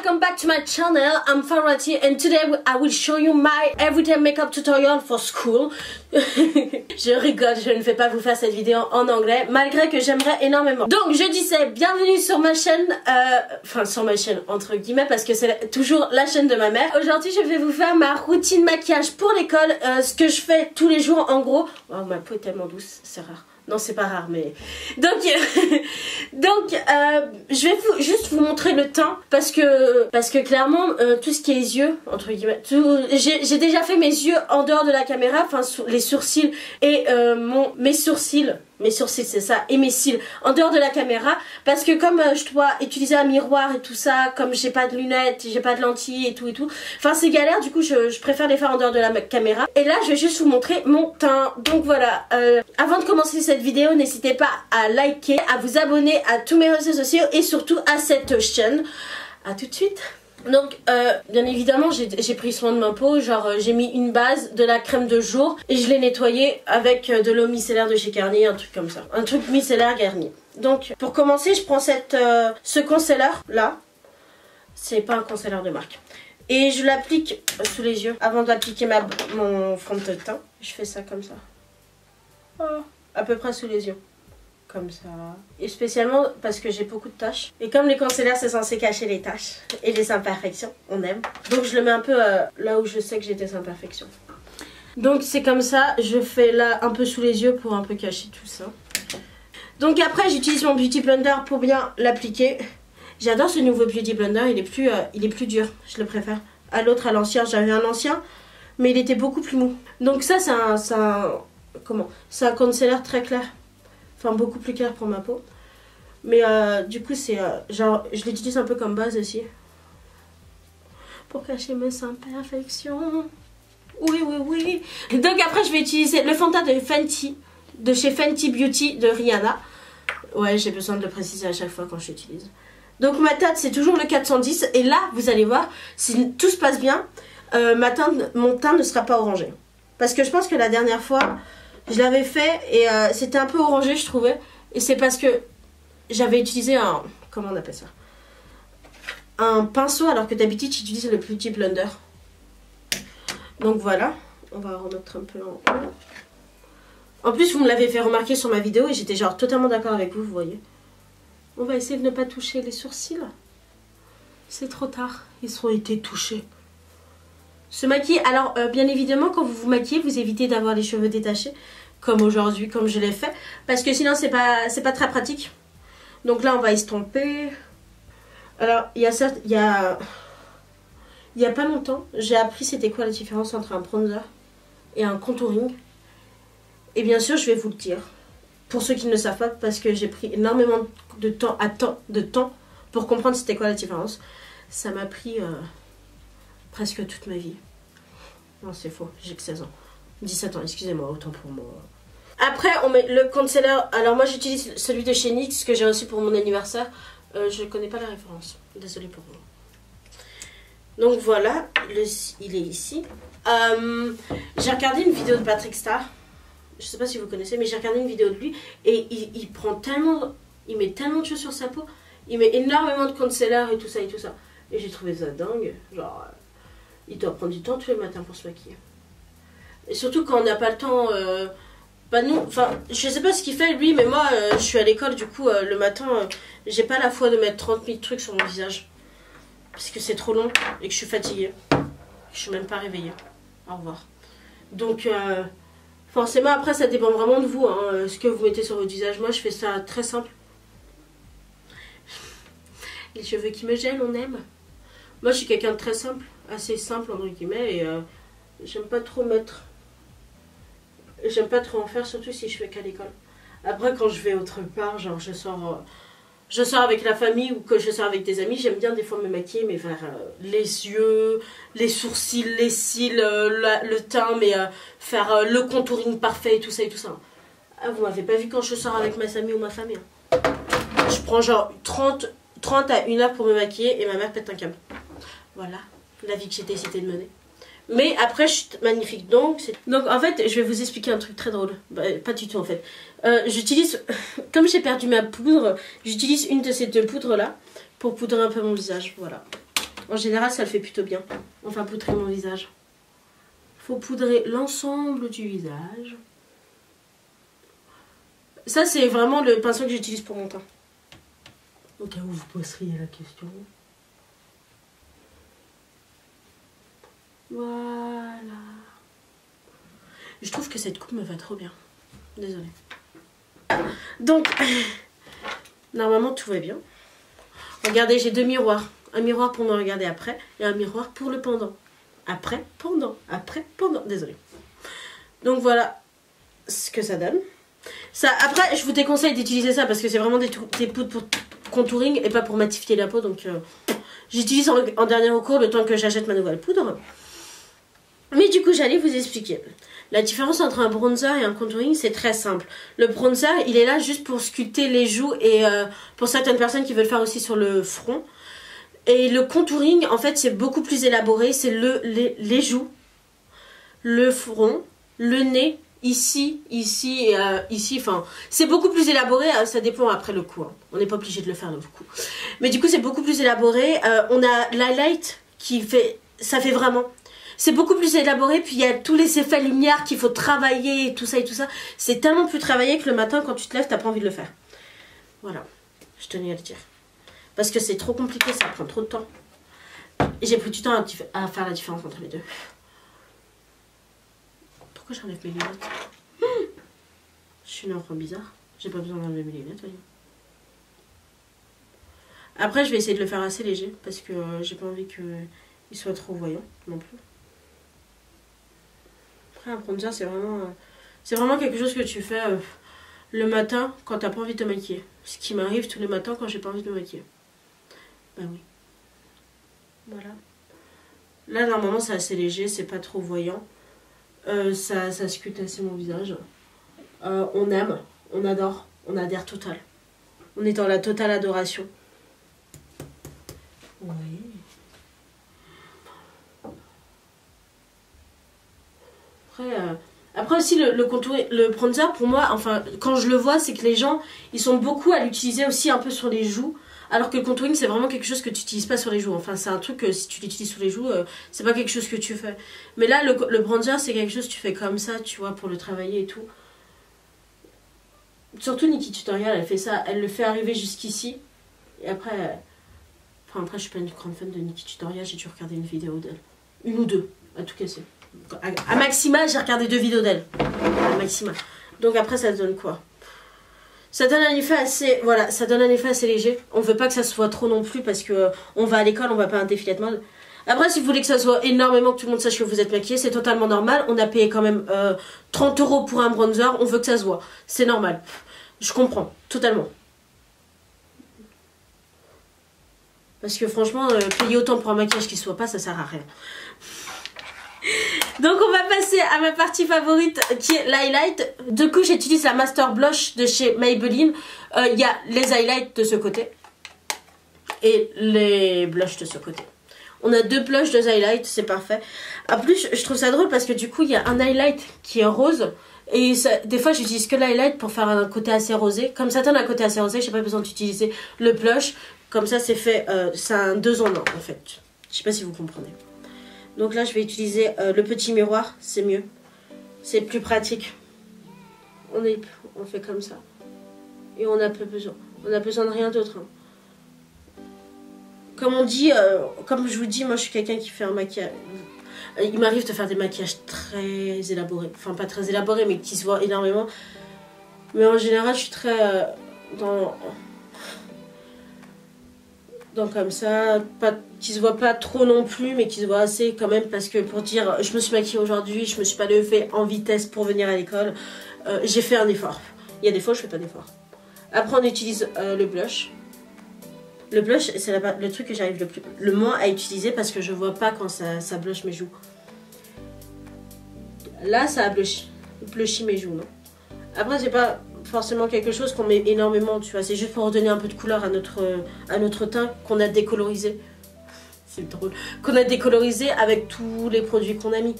welcome back to my channel. I'm Farati and today I will show you my everyday makeup tutorial for school. Je rigole, je ne vais pas vous faire cette vidéo en anglais malgré que j'aimerais énormément. Donc je disais bienvenue sur ma chaîne, enfin sur ma chaîne entre guillemets parce que c'est toujours la chaîne de ma mère. Aujourd'hui je vais vous faire ma routine maquillage pour l'école, ce que je fais tous les jours en gros. Oh ma peau est tellement douce, c'est rare. Non c'est pas rare mais... Donc je vais juste vous montrer le teint parce que clairement tout ce qui est les yeux entre guillemets, j'ai déjà fait mes yeux en dehors de la caméra, enfin les sourcils et mes sourcils c'est ça, et mes cils en dehors de la caméra parce que comme je dois utiliser un miroir et tout ça, comme j'ai pas de lunettes, j'ai pas de lentilles et tout, enfin c'est galère, du coup je préfère les faire en dehors de la caméra. Et là je vais juste vous montrer mon teint. Donc voilà, avant de commencer cette vidéo, n'hésitez pas à liker, à vous abonner à tous mes réseaux sociaux et surtout à cette chaîne. À tout de suite. Donc bien évidemment j'ai pris soin de ma peau, genre j'ai mis une base, de la crème de jour et je l'ai nettoyée avec de l'eau micellaire de chez Garnier, un truc comme ça, un truc micellaire Garnier. Donc pour commencer je prends ce concealer là, c'est pas un concealer de marque, et je l'applique sous les yeux avant d'appliquer mon fond de teint. Je fais ça comme ça, oh, à peu près sous les yeux. Comme ça. Et spécialement parce que j'ai beaucoup de taches. Et comme les concealers c'est censé cacher les taches et les imperfections, on aime. Donc je le mets un peu là où je sais que j'ai des imperfections. Donc c'est comme ça, je fais là un peu sous les yeux pour un peu cacher tout ça. Donc après j'utilise mon Beauty Blender pour bien l'appliquer. J'adore ce nouveau Beauty Blender, il est plus dur, je le préfère. À l'autre, à l'ancien, j'avais un ancien, mais il était beaucoup plus mou. Donc ça c'est un concealer très clair. Enfin beaucoup plus clair pour ma peau. Mais du coup c'est genre je l'utilise un peu comme base aussi. Pour cacher mes imperfections. Oui. Donc après je vais utiliser le fond de teint de Fenty. De chez Fenty Beauty de Rihanna. Ouais, j'ai besoin de le préciser à chaque fois quand je l'utilise. Donc ma teinte c'est toujours le 410. Et là vous allez voir, si tout se passe bien, mon teint ne sera pas orangé. Parce que je pense que la dernière fois je l'avais fait et c'était un peu orangé je trouvais. Et c'est parce que j'avais utilisé un... Comment on appelle ça? Un pinceau alors que d'habitude j'utilise le Beauty Blender. Donc voilà. On va remettre un peu en plus vous me l'avez fait remarquer sur ma vidéo et j'étais genre totalement d'accord avec vous, vous voyez. On va essayer de ne pas toucher les sourcils. C'est trop tard. Ils ont été touchés. Se maquiller, alors bien évidemment quand vous vous maquillez vous évitez d'avoir les cheveux détachés comme aujourd'hui, comme je l'ai fait, parce que sinon c'est pas très pratique. Donc là on va estomper. Alors il y a pas longtemps j'ai appris c'était quoi la différence entre un bronzer et un contouring, et bien sûr je vais vous le dire pour ceux qui ne le savent pas parce que j'ai pris énormément de temps pour comprendre c'était quoi la différence. Ça m'a pris presque toute ma vie. Non c'est faux, j'ai que 16 ans. 17 ans, excusez-moi, autant pour moi. Après on met le concealer. Alors moi j'utilise celui de chez NYX que j'ai reçu pour mon anniversaire. Je ne connais pas la référence, désolée pour vous. Donc voilà, il est ici. J'ai regardé une vidéo de Patrick Star. Je sais pas si vous connaissez, mais j'ai regardé une vidéo de lui. Et il met tellement de choses sur sa peau. Il met énormément de concealer et tout ça. Et j'ai trouvé ça dingue. Genre, il doit prendre du temps tous les matins pour se maquiller. Et surtout quand on n'a pas le temps, bah nous, enfin, je sais pas ce qu'il fait lui, mais moi, je suis à l'école, du coup, le matin, j'ai pas la foi de mettre 30 000 trucs sur mon visage. Parce que c'est trop long et que je suis fatiguée. Je suis même pas réveillée. Au revoir. Donc, forcément, après, ça dépend vraiment de vous, hein, ce que vous mettez sur votre visage. Moi, je fais ça très simple. Les cheveux qui me gênent, on aime. Moi, je suis quelqu'un de très simple, assez simple, entre guillemets, et j'aime pas trop mettre... J'aime pas trop en faire, surtout si je fais qu'à l'école. Après, quand je vais autre part, genre je sors avec la famille ou que je sors avec des amis, j'aime bien des fois me maquiller, mais faire les yeux, les sourcils, les cils, le teint, mais faire le contouring parfait et tout ça. Ah, vous m'avez pas vu quand je sors avec ma famille ou ma famille. Hein. Je prends genre 30 à 1 heure pour me maquiller et ma mère pète un câble. Voilà, la vie que j'ai décidé de mener. Mais après, je suis magnifique. Donc en fait, je vais vous expliquer un truc très drôle. Bah, pas du tout en fait. J'utilise, comme j'ai perdu ma poudre, j'utilise une de ces deux poudres là pour poudrer un peu mon visage. Voilà. En général, ça le fait plutôt bien. Enfin, poudrer mon visage. Faut poudrer l'ensemble du visage. Ça, c'est vraiment le pinceau que j'utilise pour mon teint. Au cas où vous poseriez la question. Voilà. Je trouve que cette coupe me va trop bien. Désolée. Donc, normalement, tout va bien. Regardez, j'ai 2 miroirs. Un miroir pour me regarder après et un miroir pour le pendant. Après, pendant. Après, pendant. Désolée. Donc, voilà ce que ça donne. Ça, après, je vous déconseille d'utiliser ça parce que c'est vraiment des poudres pour contouring et pas pour matifier la peau. Donc, j'utilise en dernier recours le temps que j'achète ma nouvelle poudre. Mais du coup, j'allais vous expliquer. La différence entre un bronzer et un contouring, c'est très simple. Le bronzer, il est là juste pour sculpter les joues et pour certaines personnes qui veulent faire aussi sur le front. Et le contouring, en fait, c'est beaucoup plus élaboré. C'est les joues, le front, le nez, ici, enfin, c'est beaucoup plus élaboré, ça dépend après le coup, hein. On n'est pas obligé de le faire le coup. Mais du coup, c'est beaucoup plus élaboré. On a l'highlight qui fait, ça fait vraiment, c'est beaucoup plus élaboré, puis il y a tous les effets lumière qu'il faut travailler, et tout ça. C'est tellement plus travaillé que le matin, quand tu te lèves, t'as pas envie de le faire. Voilà, je tenais à le dire. Parce que c'est trop compliqué, ça prend trop de temps. Et j'ai pris du temps à faire la différence entre les deux. Pourquoi j'enlève mes lunettes? Je suis une enfant bizarre. J'ai pas besoin d'enlever mes lunettes, voyons. Après, je vais essayer de le faire assez léger parce que j'ai pas envie qu'il soit trop voyant non plus. Après, un bronzer, c'est vraiment quelque chose que tu fais le matin quand t'as pas envie de te maquiller. Ce qui m'arrive tous les matins quand j'ai pas envie de me maquiller. Bah oui. Voilà. Là, normalement, c'est assez léger, c'est pas trop voyant. Ça sculpte assez mon visage. On aime, on adore, on adhère total. On est dans la totale adoration. Oui. Après aussi le contour, le bronzer pour moi, enfin quand je le vois, c'est que les gens ils sont beaucoup à l'utiliser aussi un peu sur les joues. Alors que le contouring c'est vraiment quelque chose que tu n'utilises pas sur les joues. Enfin c'est un truc que si tu l'utilises sur les joues, c'est pas quelque chose que tu fais. Mais là le bronzer c'est quelque chose que tu fais comme ça, tu vois, pour le travailler et tout. Surtout Nikki Tutorial, elle fait ça, elle le fait arriver jusqu'ici. Et après, après je suis pas une grande fan de Nikki Tutorial, j'ai dû regarder une vidéo d'elle. Une ou deux, à tout casser. À Maxima, j'ai regardé 2 vidéos d'elle. À Maxima. Donc après ça donne quoi? Ça donne un effet assez, voilà, ça donne un effet assez léger. On veut pas que ça soit trop non plus parce que on va à l'école, on va pas à un défilé de mode. Après, si vous voulez que ça soit énormément, que tout le monde sache que vous êtes maquillé, c'est totalement normal. On a payé quand même 30 € pour un bronzer, on veut que ça se voit. C'est normal. Je comprends, totalement. Parce que franchement, payer autant pour un maquillage qui ne soit pas, ça sert à rien. Donc on va passer à ma partie favorite qui est l'highlight. Du coup j'utilise la Master Blush de chez Maybelline. Il y a les highlights de ce côté et les blushs de ce côté. On a 2 blushs, 2 highlights, c'est parfait. En plus je trouve ça drôle parce que du coup il y a un highlight qui est rose. Et ça, des fois j'utilise que l'highlight pour faire un côté assez rosé. Comme ça donne un côté assez rosé, j'ai pas besoin d'utiliser le blush. Comme ça c'est fait, c'est un 2 en 1 en fait. Je sais pas si vous comprenez. Donc là, je vais utiliser le petit miroir, c'est mieux. C'est plus pratique. On fait comme ça. Et on n'a pas besoin. On n'a besoin de rien d'autre. Hein. Comme on dit, comme je vous dis, moi je suis quelqu'un qui fait un maquillage. Il m'arrive de faire des maquillages très élaborés. Enfin, pas très élaborés, mais qui se voient énormément. Mais en général, je suis très donc comme ça, qui se voit pas trop non plus, mais qui se voit assez quand même, parce que pour dire je me suis maquillée aujourd'hui, je me suis pas levée en vitesse pour venir à l'école, j'ai fait un effort. Il y a des fois je fais pas d'effort. Après on utilise le blush. Le blush c'est le truc que j'arrive le moins à utiliser parce que je vois pas quand ça blush mes joues. Là ça a blushi mes joues, non? Après c'est pas forcément quelque chose qu'on met énormément, tu vois, c'est juste pour redonner un peu de couleur à notre teint qu'on a décolorisé. C'est drôle. Qu'on a décolorisé avec tous les produits qu'on a mis.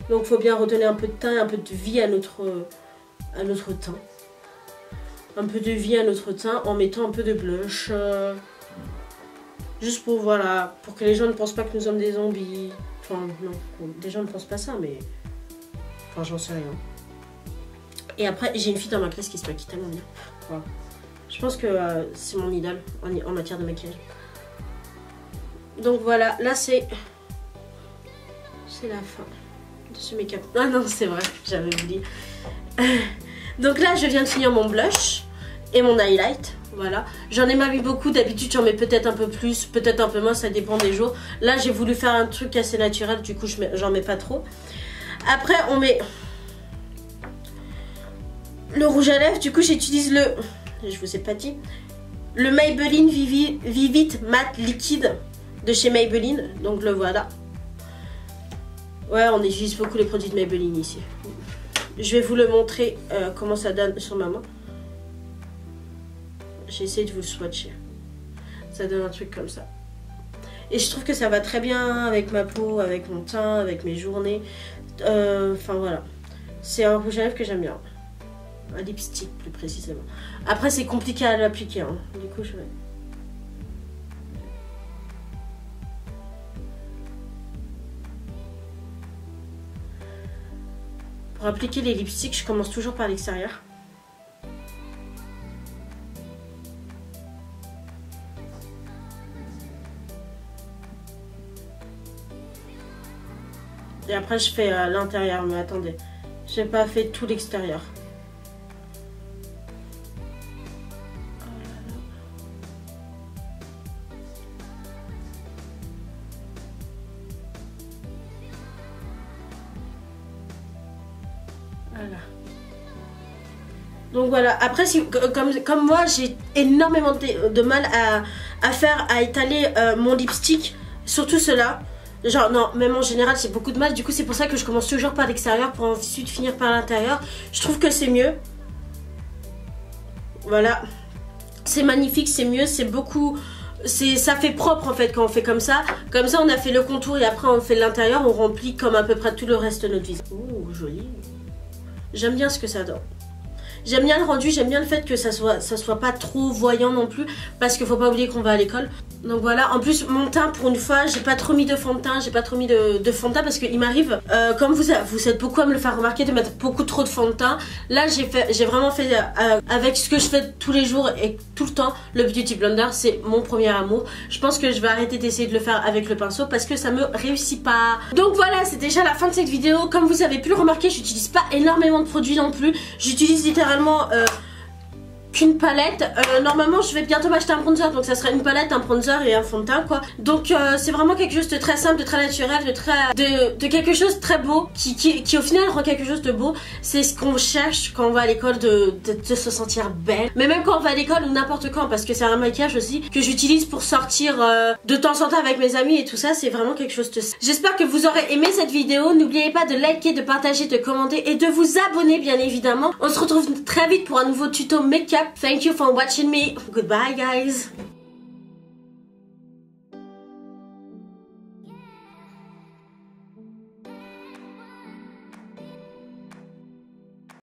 Donc il faut bien redonner un peu de teint, un peu de vie à notre teint. Un peu de vie à notre teint en mettant un peu de blush. Juste pour, voilà, pour que les gens ne pensent pas que nous sommes des zombies. Enfin, non, les gens ne pensent pas ça, mais... Enfin, j'en sais rien. Et après, j'ai une fille dans ma classe qui se maquille tellement bien. Voilà. Je pense que c'est mon idole en matière de maquillage. Donc voilà, là c'est la fin de ce make-up. Ah non, c'est vrai, j'avais oublié. Donc là, je viens de finir mon blush et mon highlight. Voilà, j'en ai pas mis beaucoup. D'habitude, j'en mets peut-être un peu plus, peut-être un peu moins, ça dépend des jours. Là, j'ai voulu faire un truc assez naturel, du coup, j'en mets pas trop. Après, on met le rouge à lèvres. Du coup, j'utilise le... Je vous ai pas dit. Le Maybelline Vivid Matte Liquide de chez Maybelline. Donc, le voilà. Ouais, on utilise beaucoup les produits de Maybelline ici. Je vais vous le montrer comment ça donne sur ma main. J'ai essayé de vous le swatcher. Ça donne un truc comme ça. Et je trouve que ça va très bien avec ma peau, avec mon teint, avec mes journées. Enfin voilà. C'est un rouge à lèvres que j'aime bien. Un lipstick plus précisément. Après c'est compliqué à l'appliquer. Hein. Du coup je vais... Pour appliquer les lipsticks, je commence toujours par l'extérieur. Et après je fais l'intérieur, mais attendez, j'ai pas fait tout l'extérieur. Voilà. Donc voilà, après si, comme moi j'ai énormément de mal à étaler mon lipstick, surtout ceux-là. Genre non, même en général c'est beaucoup de mal. Du coup c'est pour ça que je commence toujours par l'extérieur pour ensuite finir par l'intérieur. Je trouve que c'est mieux. Voilà. C'est magnifique, c'est mieux, c'est beaucoup... Ça fait propre en fait quand on fait comme ça. Comme ça on a fait le contour et après on fait l'intérieur. On remplit comme à peu près tout le reste de notre visage. Ouh, joli. J'aime bien ce que ça donne. J'aime bien le rendu, j'aime bien le fait que ça soit pas trop voyant non plus. Parce qu'il faut pas oublier qu'on va à l'école. Donc voilà, en plus mon teint pour une fois, j'ai pas trop mis de fond de teint, j'ai pas trop mis de fond de teint parce qu'il m'arrive, comme vous êtes beaucoup à me le faire remarquer, de mettre beaucoup trop de fond de teint. Là j'ai vraiment fait avec ce que je fais tous les jours et tout le temps, le Beauty Blender c'est mon premier amour. Je pense que je vais arrêter d'essayer de le faire avec le pinceau parce que ça me réussit pas. Donc voilà, c'est déjà la fin de cette vidéo. Comme vous avez pu le remarquer, j'utilise pas énormément de produits non plus. J'utilise littéralement... qu'une palette. Normalement je vais bientôt m'acheter un bronzer, donc ça sera une palette, un bronzer et un fond de teint quoi. Donc c'est vraiment quelque chose de très simple, de très naturel, de quelque chose de très beau qui au final rend quelque chose de beau. C'est ce qu'on cherche quand on va à l'école, de se sentir belle, mais même quand on va à l'école ou n'importe quand, parce que c'est un maquillage aussi que j'utilise pour sortir de temps en temps avec mes amis et tout ça. C'est vraiment quelque chose de... J'espère que vous aurez aimé cette vidéo. N'oubliez pas de liker, de partager, de commenter et de vous abonner bien évidemment. On se retrouve très vite pour un nouveau tuto make-up. Thank you for watching me. Goodbye guys.